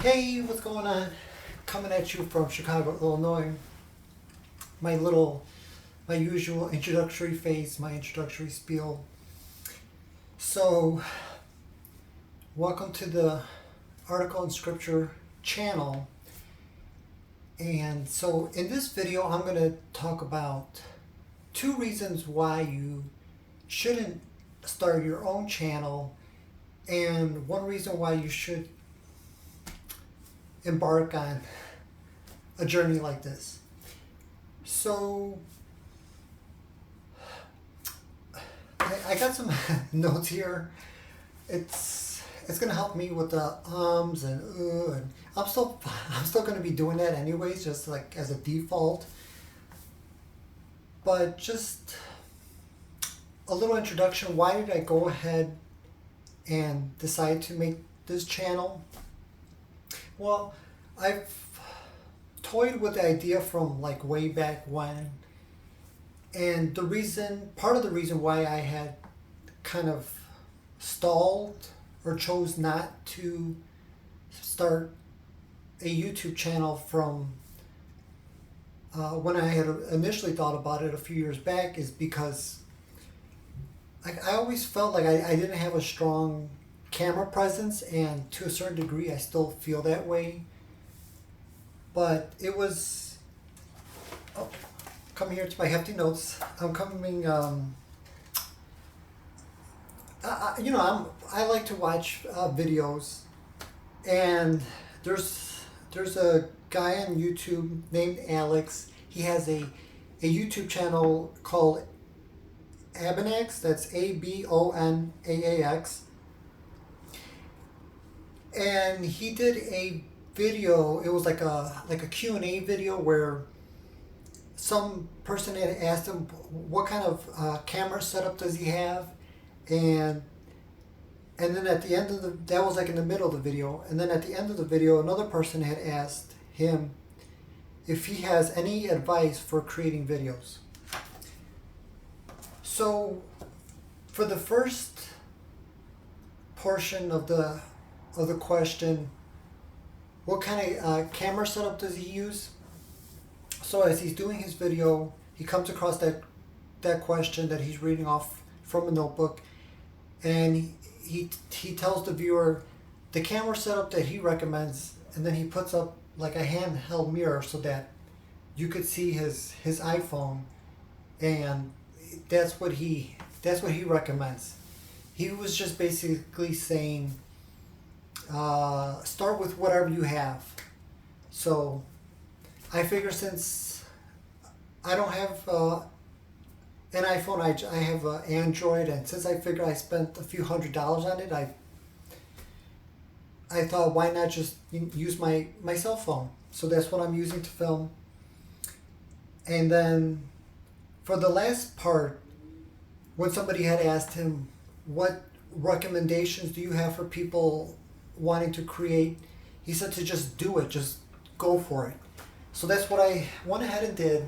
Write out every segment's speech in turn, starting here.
Hey, what's going on? Coming at you from Chicago, Illinois. My usual introductory phase, my introductory spiel. So, welcome to the Article in Scripture channel. And so, in this video, I'm going to talk about 2 reasons why you shouldn't start your own channel, and 1 reason why you should embark on a journey like this. So I got some notes here. It's gonna help me with the and I'm still gonna be doing that anyways, just like as a default. But just a little introduction. Why did I go ahead and decide to make this channel? Well, I've toyed with the idea from like way back when, and part of the reason why I had kind of stalled or chose not to start a YouTube channel from when I had initially thought about it a few years back is because I always felt like I didn't have a strong camera presence, and to a certain degree I still feel that way. But it was come here to my hefty notes. I'm coming I like to watch videos, and there's a guy on YouTube named Alex. He has a YouTube channel called Abonaax. That's Abonaax. And he did a video. It was like a Q&A video where some person had asked him what kind of camera setup does he have, and then at the end of that was like in the middle of the video, and then at the end of the video another person had asked him if he has any advice for creating videos. So for the first portion of the question, what kind of camera setup does he use? So as he's doing his video, he comes across that question that he's reading off from a notebook, and he tells the viewer the camera setup that he recommends, and then he puts up like a handheld mirror so that you could see his iPhone, and that's what he recommends. He was just basically saying, start with whatever you have. So I figure since I don't have an iPhone, I have an Android, and since I figured I spent a few $100s on it, I thought, why not just use my cell phone? So that's what I'm using to film. And then for the last part, when somebody had asked him, what recommendations do you have for people wanting to create, he said to just do it, just go for it. So that's what I went ahead and did.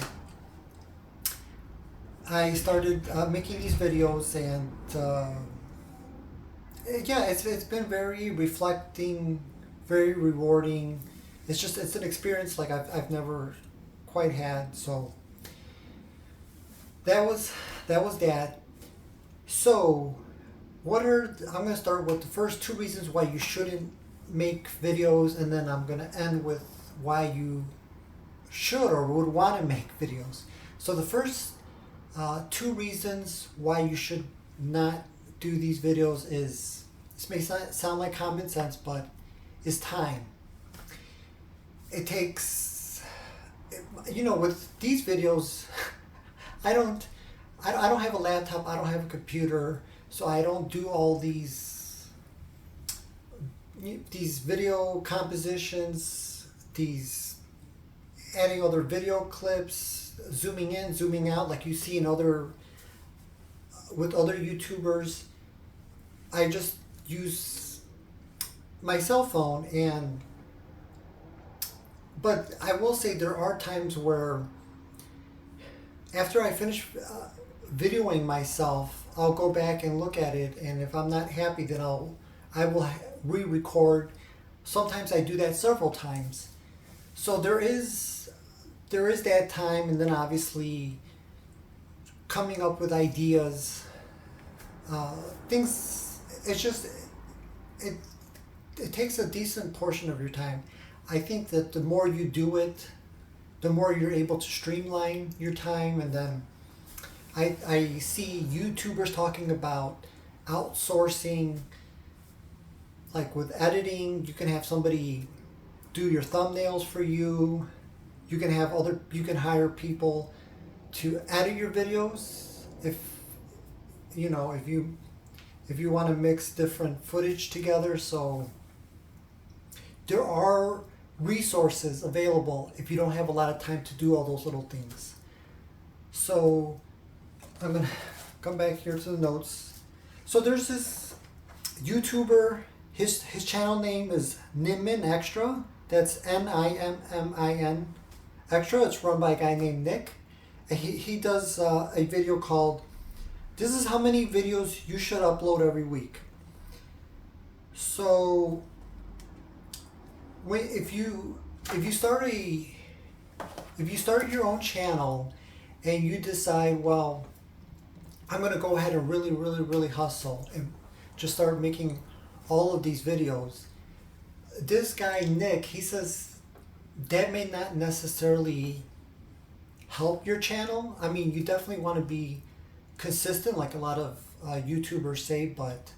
I started making these videos, and it's been very reflecting, very rewarding. It's an experience like I've never quite had. So that was that. So I'm going to start with the first 2 reasons why you shouldn't make videos, and then I'm going to end with why you should or would want to make videos. So the first 2 reasons why you should not do these videos is, this may sound like common sense, but is time. It takes, with these videos, I don't have a laptop, I don't have a computer, so I don't do all these video compositions, these adding other video clips, zooming in, zooming out like you see with other YouTubers. I just use my cell phone, but I will say there are times where after I finish videoing myself, I'll go back and look at it, and if I'm not happy, then I will re-record sometimes I do that several times. So there is that time, and then obviously coming up with ideas, things. It's just it it takes a decent portion of your time. I think that the more you do it, the more you're able to streamline your time. And then I see YouTubers talking about outsourcing, like with editing. You can have somebody do your thumbnails for you. You can hire people to edit your videos if if you want to mix different footage together. So there are resources available if you don't have a lot of time to do all those little things. So I'm gonna come back here to the notes. So there's this YouTuber. His channel name is Nimmin Extra. That's Nimmin Extra. It's run by a guy named Nick. And he does a video called "This is how many videos you should upload every week." So if you start your own channel and you decide, well, I'm gonna go ahead and really hustle and just start making all of these videos. This guy Nick, he says that may not necessarily help your channel. I mean, you definitely want to be consistent, like a lot of YouTubers say, but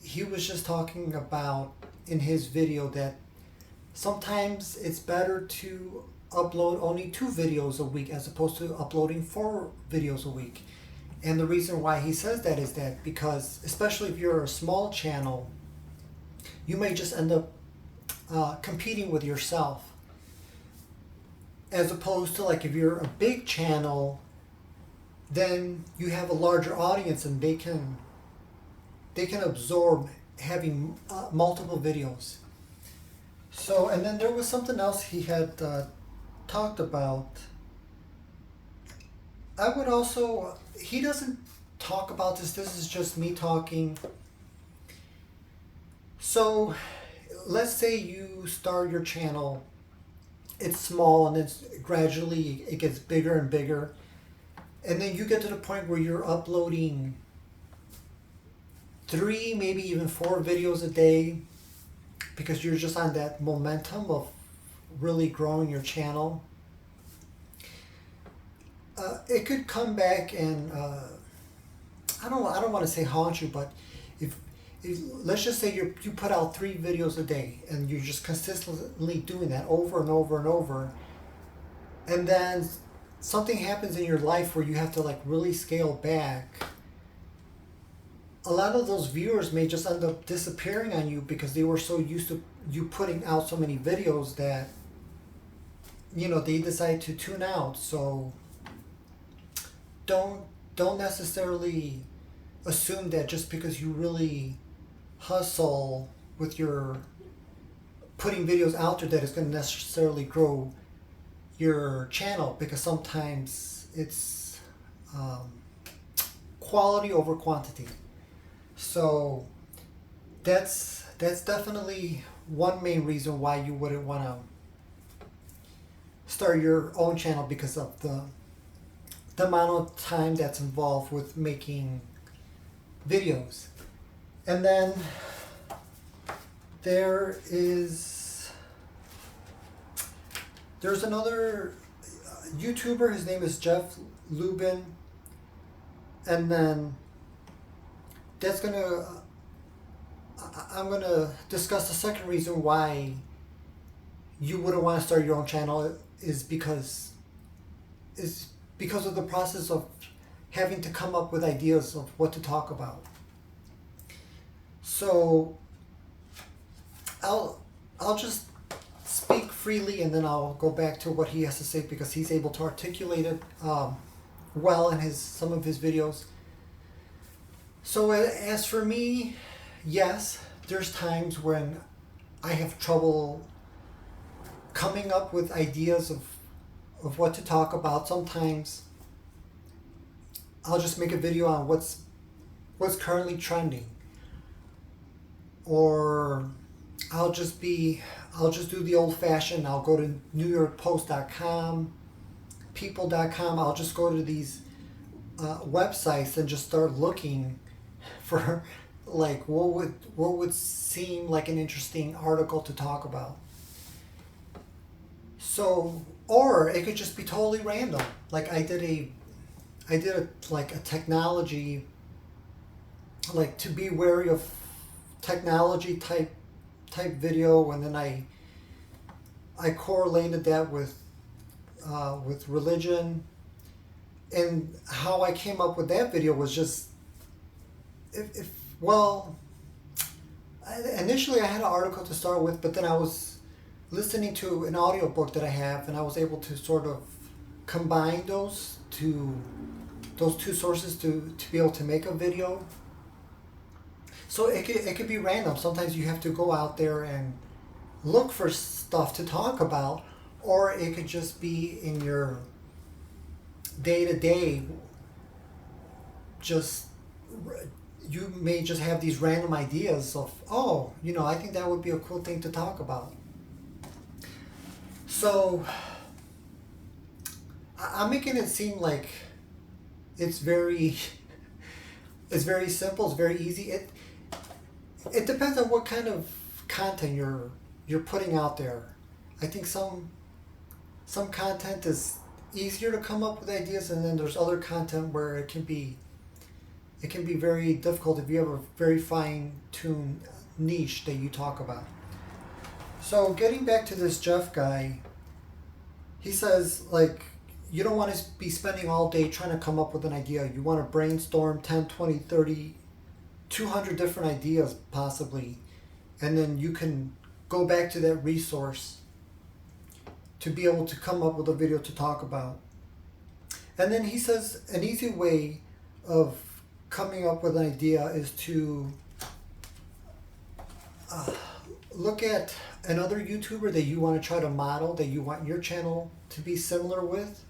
he was just talking about in his video that sometimes it's better to upload only 2 videos a week as opposed to uploading 4 videos a week. And the reason why he says that is that because, especially if you're a small channel, you may just end up competing with yourself. As opposed to, like, if you're a big channel, then you have a larger audience and they can absorb having multiple videos. So, and then there was something else he had talked about. I would also, he doesn't talk about this is just me talking. So let's say you start your channel, it's small, and then gradually it gets bigger and bigger, and then you get to the point where you're uploading 3, maybe even 4 videos a day, because you're just on that momentum of really growing your channel. It could come back and I don't want to say haunt you, but if let's just say you put out 3 videos a day and you're just consistently doing that over and over and over, and then something happens in your life where you have to, like, really scale back, a lot of those viewers may just end up disappearing on you because they were so used to you putting out so many videos that they decide to tune out. So don't necessarily assume that just because you really hustle with your putting videos out there that it's going to necessarily grow your channel, because sometimes it's quality over quantity. So that's definitely one main reason why you wouldn't want to start your own channel, because of the amount of time that's involved with making videos. And then there's another YouTuber, his name is Jeff Lubin, and then I'm gonna discuss the second reason why you wouldn't want to start your own channel is because of the process of having to come up with ideas of what to talk about. So I'll just speak freely, and then I'll go back to what he has to say, because he's able to articulate it well in some of his videos. So as for me, yes, there's times when I have trouble coming up with ideas of what to talk about. Sometimes I'll just make a video on what's currently trending, or I'll just do the old fashioned. I'll go to NewYorkPost.com, People.com. I'll just go to these websites and just start looking for like what would seem like an interesting article to talk about. So, or it could just be totally random. Like I did like a technology, like to be wary of technology type video, and then I correlated that with religion, and how I came up with that video was just if well, initially I had an article to start with, but then I was listening to an audiobook that I have, and I was able to sort of combine those two sources to be able to make a video. So it could be random. Sometimes you have to go out there and look for stuff to talk about, or it could just be in your day-to-day. Just you may just have these random ideas of, oh, I think that would be a cool thing to talk about. So I'm making it seem like it's very simple, it's very easy. It depends on what kind of content you're putting out there. I think some content is easier to come up with ideas, and then there's other content where it can be very difficult if you have a very fine-tuned niche that you talk about. So getting back to this Jeff guy, he says, like, you don't want to be spending all day trying to come up with an idea. You want to brainstorm 10, 20, 30, 200 different ideas possibly, and then you can go back to that resource to be able to come up with a video to talk about. And then he says an easy way of coming up with an idea is to look at another YouTuber that you want to try to model, that you want your channel to be similar with.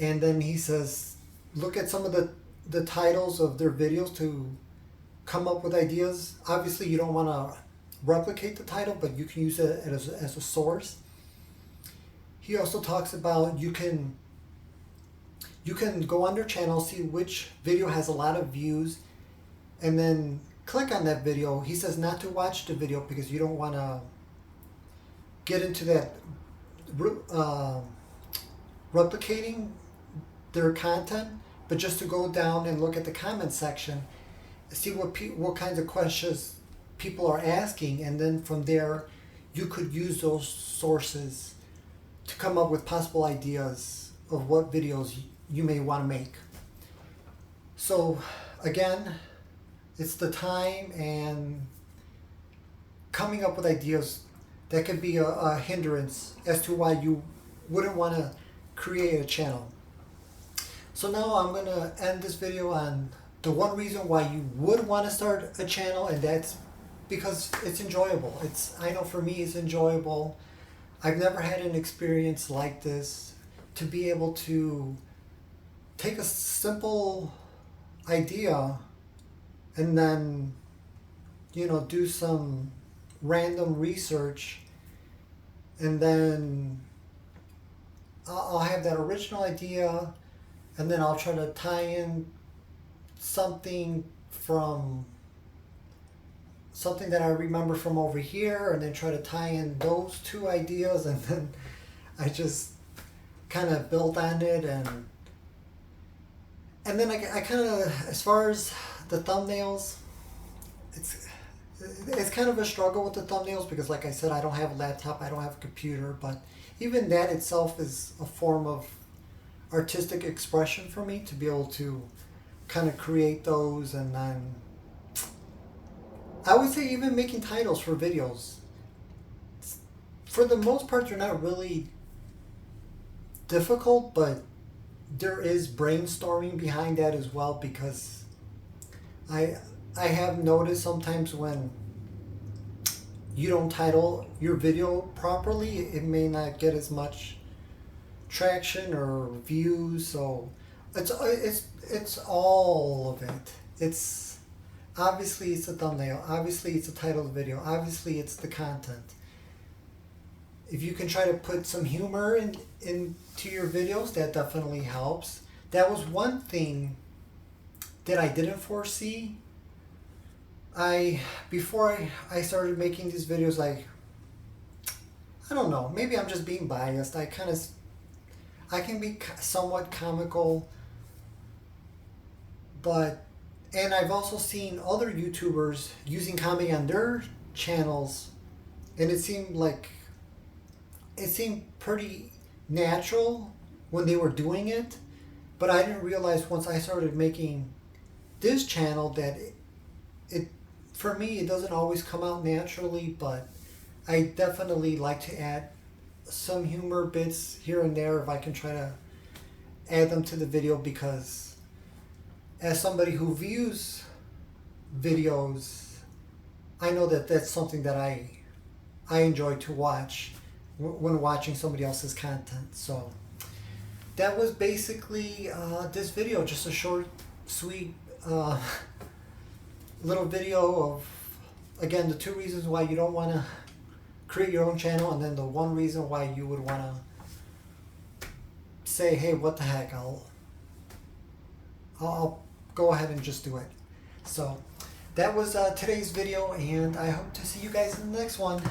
And then he says, look at some of the titles of their videos to come up with ideas. Obviously, you don't want to replicate the title, but you can use it as a source. He also talks about you can go on their channel, see which video has a lot of views, and then click on that video. He says not to watch the video because you don't want to get into that replicating their content, but just to go down and look at the comment section, see what kinds of questions people are asking, and then from there you could use those sources to come up with possible ideas of what videos you may want to make. So again, it's the time and coming up with ideas that could be a hindrance as to why you wouldn't want to create a channel. So now I'm going to end this video on the one reason why you would want to start a channel, and that's because it's enjoyable. I know for me it's enjoyable. I've never had an experience like this, to be able to take a simple idea and then do some random research, and then I'll have that original idea, and then I'll try to tie in something that I remember from over here, and then try to tie in those two ideas, and then I just kind of built on it, and then I kind of, as far as the thumbnails, it's kind of a struggle with the thumbnails because, like I said, I don't have a laptop, I don't have a computer, but even that itself is a form of artistic expression for me, to be able to kind of create those. And then I would say even making titles for videos, for the most part, they're not really difficult, but there is brainstorming behind that as well, because I have noticed sometimes when you don't title your video properly, it may not get as much traction or views. So it's all of it. It's Obviously it's the thumbnail, obviously it's the title of the video, obviously it's the content. If you can try to put some humor into your videos, that definitely helps. That was one thing that I didn't foresee. Before I started making these videos, like, I don't know, maybe I'm just being biased. I can be somewhat comical, and I've also seen other YouTubers using comedy on their channels, and it seemed pretty natural when they were doing it, but I didn't realize once I started making this channel that it for me, it doesn't always come out naturally, but I definitely like to add some humor bits here and there if I can try to add them to the video, because as somebody who views videos, I know that that's something that I enjoy to watch when watching somebody else's content. So that was basically this video, just a short, sweet little video of, again, the 2 reasons why you don't want to create your own channel, and then the 1 reason why you would want to say, hey, what the heck, I'll go ahead and just do it. So that was today's video, and I hope to see you guys in the next one.